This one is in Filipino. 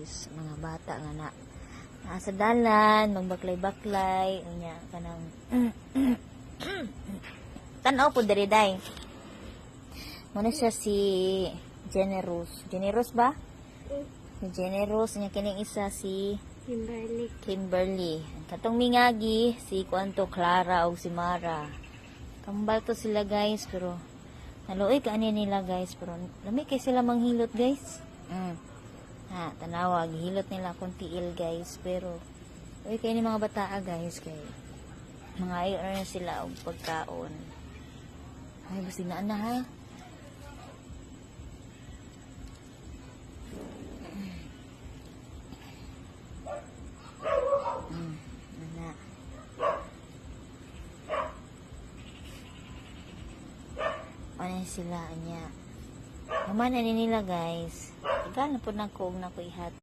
guys, mga bata nga na nasa dalan, magbaklay-baklay, unya kanang tanaw po diri day. Muna siya si Generous. Generous ba? Si Generous, niya kining isa si Kimberly. Katong mingagi, si Kuanto Clara o si Mara. Kambal to sila guys, pero naluoy ka nila guys, pero lami kay sila manghilot guys. Tanawa, gihilot nila akong tiil guys, pero uy kay ni mga bataa guys, kay mga ayo na sila og pagkaon. Ay, basta na ha. Ano sila niya. Naman na nila guys. Igan na po na ko ihat.